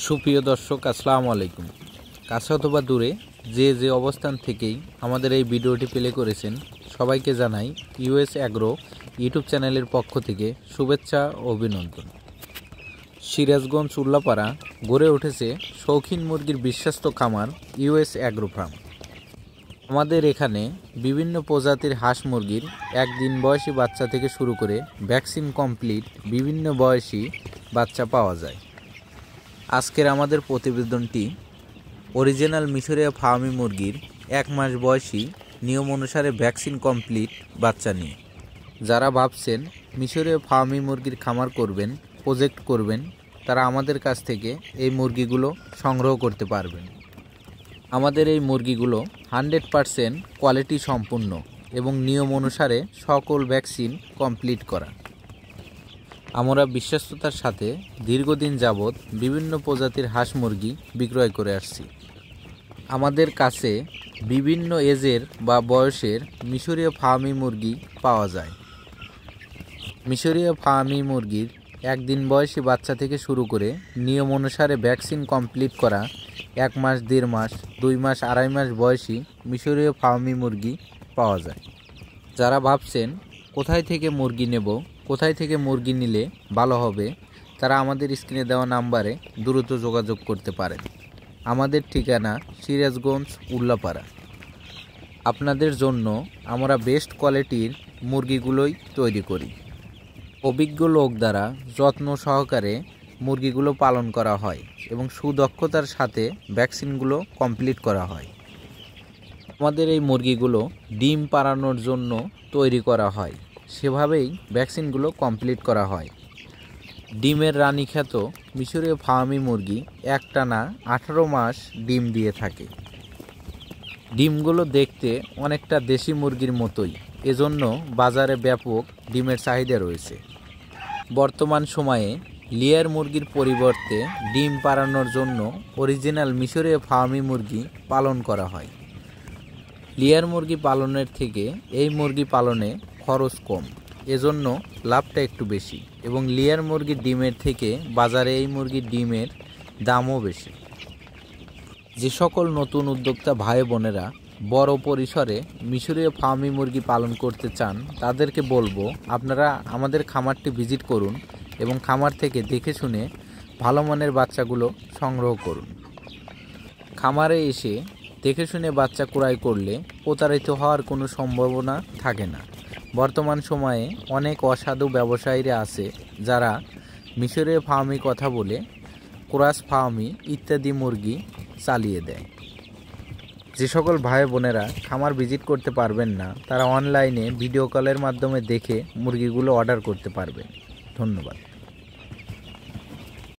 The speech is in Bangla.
সুপ্রিয় দর্শক, আসসালামু আলাইকুম। কাছে অথবা দূরে যে অবস্থান থেকেই আমাদের এই ভিডিওটি প্লে করেছেন, সবাইকে জানাই ইউএস অ্যাগ্রো ইউটিউব চ্যানেলের পক্ষ থেকে শুভেচ্ছা ও অভিনন্দন। সিরাজগঞ্জ উল্লাপাড়া গড়ে উঠেছে শৌখিন মুরগির বিশ্বস্ত খামার ইউএস অ্যাগ্রো ফার্ম। আমাদের এখানে বিভিন্ন প্রজাতির হাঁস মুরগির একদিন বয়সী বাচ্চা থেকে শুরু করে ভ্যাকসিন কমপ্লিট বিভিন্ন বয়সী বাচ্চা পাওয়া যায়। আজকের আমাদের প্রতিবেদনটি অরিজিনাল মিশরীয় ফার্মি মুরগির 1 মাস বয়সী নিয়ম অনুসারে ভ্যাকসিন কমপ্লিট বাচ্চা নিয়ে। যারা ভাবছেন মিশরীয় ফার্মি মুরগির খামার করবেন, প্রজেক্ট করবেন, তারা আমাদের কাছ থেকে এই মুরগিগুলো সংগ্রহ করতে পারবেন। আমাদের এই মুরগিগুলো 100% কোয়ালিটি সম্পূর্ণ এবং নিয়ম অনুসারে সকল ভ্যাকসিন কমপ্লিট করা। আমরা বিশ্বস্ততার সাথে দীর্ঘদিন যাবৎ বিভিন্ন প্রজাতির হাঁস মুরগি বিক্রয় করে আসছি। আমাদের কাছে বিভিন্ন এজের বা বয়সের মিশরীয় ফার্মি মুরগি পাওয়া যায়। মিশরীয় ফার্মি মুরগির একদিন বয়সী বাচ্চা থেকে শুরু করে নিয়ম অনুসারে ভ্যাকসিন কমপ্লিট করা 1 মাস, 1.5 মাস, 2 মাস, 2.5 মাস বয়সী মিশরীয় ফার্মি মুরগি পাওয়া যায়। যারা ভাবছেন কোথায় থেকে মুরগি নেব, কোথায় থেকে মুরগি নিলে ভালো হবে, তারা আমাদের স্ক্রিনে দেওয়া নাম্বারে দ্রুত যোগাযোগ করতে পারেন। আমাদের ঠিকানা সিরাজগঞ্জ উল্লাপাড়া। আপনাদের জন্য আমরা বেস্ট কোয়ালিটির মুরগিগুলোই তৈরি করি। অভিজ্ঞ লোক দ্বারা যত্ন সহকারে মুরগিগুলো পালন করা হয় এবং সুদক্ষতার সাথে ভ্যাকসিনগুলো কমপ্লিট করা হয়। আমাদের এই মুরগিগুলো ডিম পাড়ানোর জন্য তৈরি করা হয়, সেভাবেই ভ্যাকসিনগুলো কমপ্লিট করা হয়। ডিমের রানী খ্যাত মিশরীয় ফার্মি মুরগি একটানা 18 মাস ডিম দিয়ে থাকে। ডিমগুলো দেখতে অনেকটা দেশি মুরগির মতোই, এজন্য বাজারে ব্যাপক ডিমের চাহিদা রয়েছে। বর্তমান সময়ে লেয়ার মুরগির পরিবর্তে ডিম পাড়ানোর জন্য অরিজিনাল মিশরীয় ফার্মি মুরগি পালন করা হয়। লেয়ার মুরগি পালনের থেকে এই মুরগি পালনে খরচ কম, এজন্য লাভটা একটু বেশি এবং লেয়ার মুরগির ডিমের থেকে বাজারে এই মুরগির ডিমের দামও বেশি। যে সকল নতুন উদ্যোক্তা ভাই বোনেরা বড় পরিসরে মিশরীয় ফার্মি মুরগি পালন করতে চান, তাদেরকে বলবো আপনারা আমাদের খামারটি ভিজিট করুন এবং খামার থেকে দেখে শুনে ভালো মানের বাচ্চাগুলো সংগ্রহ করুন। খামারে এসে দেখে শুনে বাচ্চা ক্রয় করলে প্রতারিত হওয়ার কোনো সম্ভাবনা থাকে না। বর্তমান সময়ে অনেক অসাধু ব্যবসায়ীরা আছে যারা মিশরীয় ফার্মি কথা বলে ক্রস ফার্মি ইত্যাদি মুরগি চালিয়ে দেয়। যে সকল ভাই বোনেরা খামার ভিজিট করতে পারবেন না, তারা অনলাইনে ভিডিও কলের মাধ্যমে দেখে মুরগিগুলো অর্ডার করতে পারবেন। ধন্যবাদ।